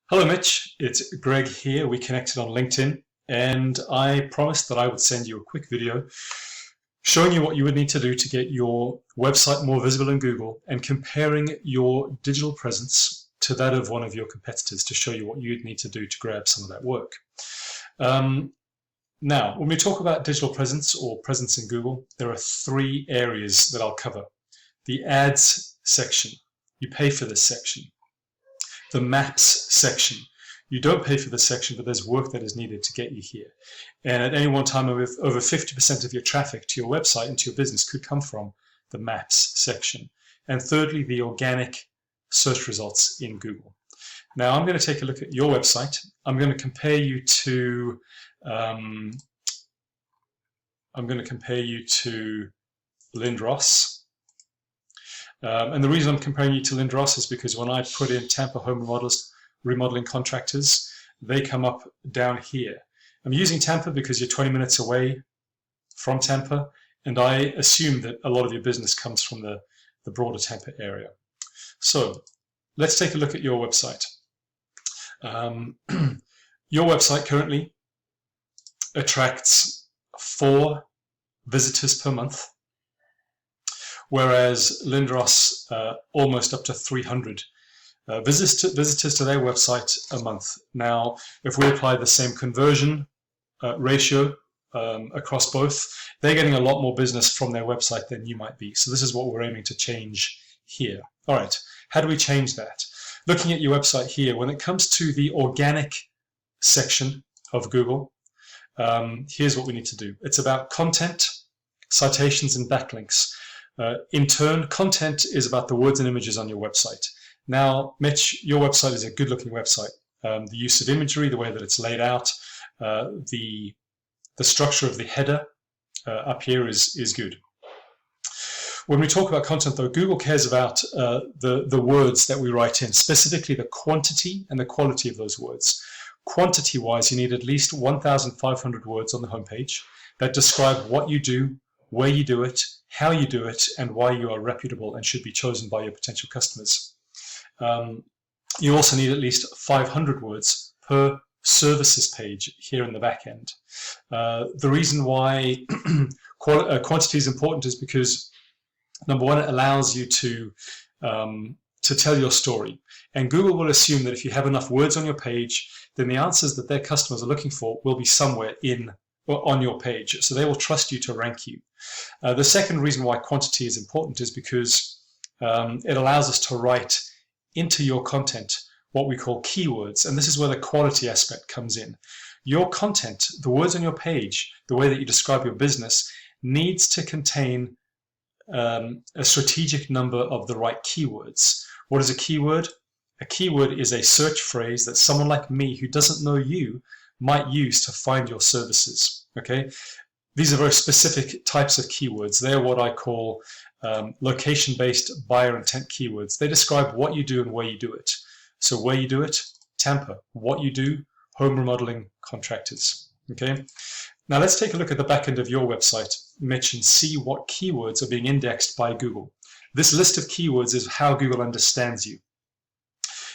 Hello Mitch, it's Greg here. We connected on LinkedIn and I promised that I would send you a quick video showing you what you would need to do to get your website more visible in Google and comparing your digital presence to that of one of your competitors to show you what you'd need to do to grab some of that work. Now, when we talk about digital presence or presence in Google, there are three areas that I'll cover. The ads section, you pay for this section. The maps section, you don't pay for this section, but there's work that is needed to get you here. And at any one time, over 50% of your traffic to your website and to your business could come from the maps section. And thirdly, the organic search results in Google. Now, I'm going to take a look at your website. I'm going to compare you to Lindros. And the reason I'm comparing you to Lindros is because when I put in Tampa home remodeling contractors, they come up down here. I'm using Tampa because you're 20 minutes away from Tampa, and I assume that a lot of your business comes from the broader Tampa area. So let's take a look at your website. Your website currently attracts 4 visitors per month, whereas Lindros almost up to 300 visitors to their website a month. Now, if we apply the same conversion ratio across both, they're getting a lot more business from their website than you might be. So this is what we're aiming to change here. All right, how do we change that? Looking at your website here, when it comes to the organic section of Google, here's what we need to do. It's about content, citations, and backlinks. In turn, content is about the words and images on your website. Now, Mitch, your website is a good-looking website. The use of imagery, the way that it's laid out, the structure of the header up here is good. When we talk about content, though, Google cares about the words that we write in, specifically the quantity and the quality of those words. Quantity-wise, you need at least 1,500 words on the homepage that describe what you do, where you do it, how you do it, and why you are reputable and should be chosen by your potential customers. You also need at least 500 words per services page here in the back end. The reason why quantity is important is because, number one, it allows you to tell your story. And Google will assume that if you have enough words on your page, then the answers that their customers are looking for will be somewhere on your page, so they will trust you to rank you. The second reason why quantity is important is because it allows us to write into your content what we call keywords, and this is where the quality aspect comes in. Your content, the words on your page, the way that you describe your business, needs to contain a strategic number of the right keywords. What is a keyword? A keyword is a search phrase that someone like me who doesn't know you might use to find your services. Okay, these are very specific types of keywords. They're what I call location-based buyer intent keywords. They describe what you do and where you do it. So where you do it, Tampa. What you do, home remodeling contractors. Okay, now let's take a look at the back end of your website, Mitch, and see what keywords are being indexed by Google. This list of keywords is how Google understands you.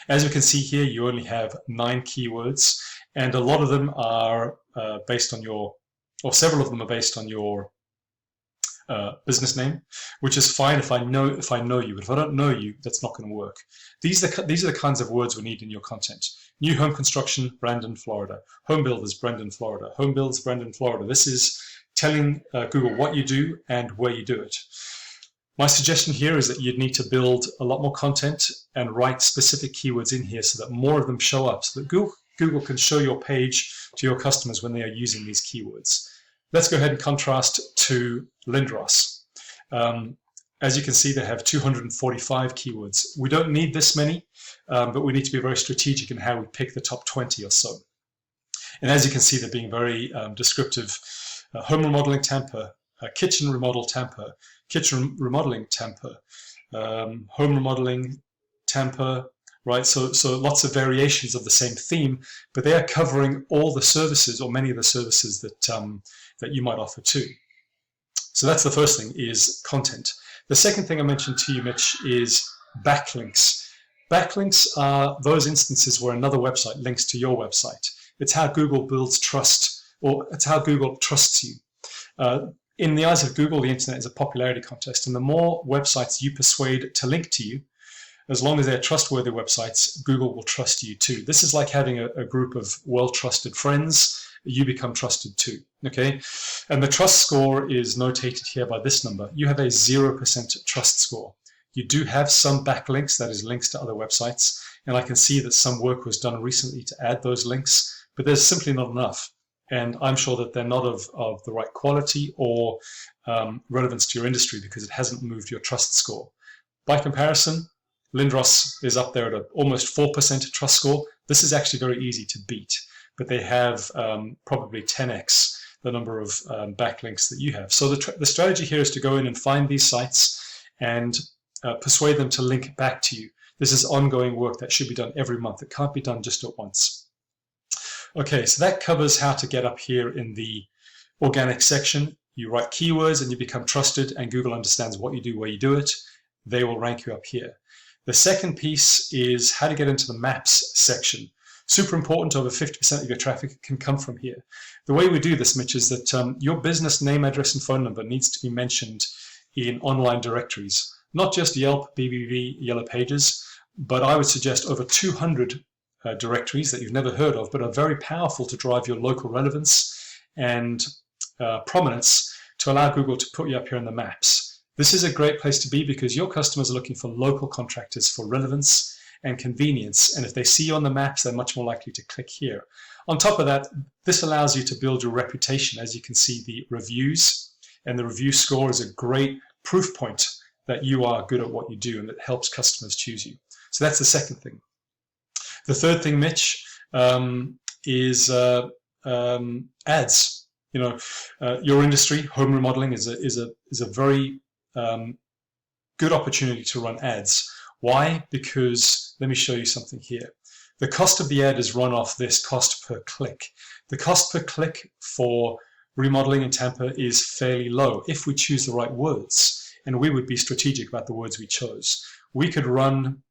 As you can see here, you only have 9 keywords, and a lot of them are based on your, or several of them are based on your business name, which is fine if I know you. But if I don't know you, that's not going to work. These are the kinds of words we need in your content. New home construction, Brandon, Florida. Home builders, Brandon, Florida. Home builds, Brandon, Florida. This is telling Google what you do and where you do it. My suggestion here is that you'd need to build a lot more content and write specific keywords in here so that more of them show up, so that Google can show your page to your customers when they are using these keywords. Let's go ahead and contrast to Lindros. As you can see, they have 245 keywords. We don't need this many, but we need to be very strategic in how we pick the top 20 or so. And as you can see, they're being very descriptive. Home remodeling Tampa, kitchen remodel Tampa, kitchen remodeling Tampa, home remodeling Tampa, right? So lots of variations of the same theme, but they are covering all the services or many of the services that you might offer too. So that's the first thing, is content. The second thing I mentioned to you, Mitch, is backlinks. Backlinks are those instances where another website links to your website. It's how Google builds trust, or it's how Google trusts you. In the eyes of Google, the internet is a popularity contest, and the more websites you persuade to link to you, as long as they're trustworthy websites, Google will trust you too. This is like having a group of well-trusted friends. You become trusted too, okay? And the trust score is notated here by this number. You have a 0% trust score. You do have some backlinks, that is links to other websites, and I can see that some work was done recently to add those links, but there's simply not enough. And I'm sure that they're not of the right quality or relevance to your industry because it hasn't moved your trust score. By comparison, Lindros is up there at almost 4% trust score. This is actually very easy to beat, but they have probably 10x the number of backlinks that you have. So the strategy here is to go in and find these sites and persuade them to link back to you. This is ongoing work that should be done every month. It can't be done just at once. Okay, so that covers how to get up here in the organic section. You write keywords and you become trusted, and Google understands what you do, where you do it. They will rank you up here. The second piece is how to get into the maps section. Super important, over 50% of your traffic can come from here. The way we do this, Mitch, is that your business name, address, and phone number needs to be mentioned in online directories. Not just Yelp, BBB, Yellow Pages, but I would suggest over 200 directories that you've never heard of, but are very powerful to drive your local relevance and prominence to allow Google to put you up here in the maps. This is a great place to be because your customers are looking for local contractors for relevance and convenience, and if they see you on the maps, they're much more likely to click here. On top of that, this allows you to build your reputation. As you can see, the reviews and the review score is a great proof point that you are good at what you do and that helps customers choose you. So that's the second thing. The third thing, Mitch, is ads. You know, your industry, home remodeling, is a very good opportunity to run ads. Why? Because let me show you something here. The cost of the ad is run off this cost per click. The cost per click for remodeling in Tampa is fairly low if we choose the right words, and we would be strategic about the words we chose. We could run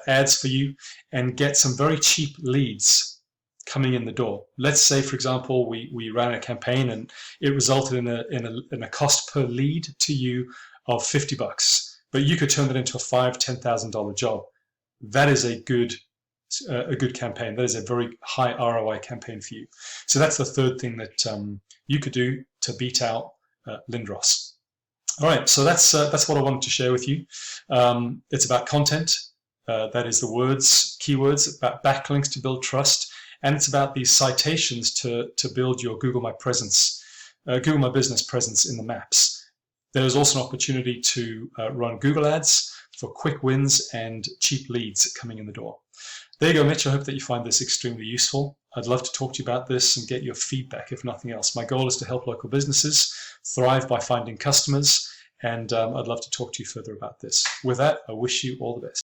ads for you and get some very cheap leads coming in the door. Let's say, for example, we ran a campaign and it resulted in a cost per lead to you of $50, but you could turn that into a $5,000–$10,000 job. That is a good campaign. That is a very high ROI campaign for you. So that's the third thing that you could do to beat out Lindros. All right, so that's what I wanted to share with you. It's about content. That is the words, keywords, about backlinks to build trust, and it's about these citations to build your Google My Business presence in the maps. There's also an opportunity to run Google ads for quick wins and cheap leads coming in the door. There you go, Mitch. I hope that you find this extremely useful. I'd love to talk to you about this and get your feedback, if nothing else. My goal is to help local businesses thrive by finding customers, and I'd love to talk to you further about this. With that, I wish you all the best.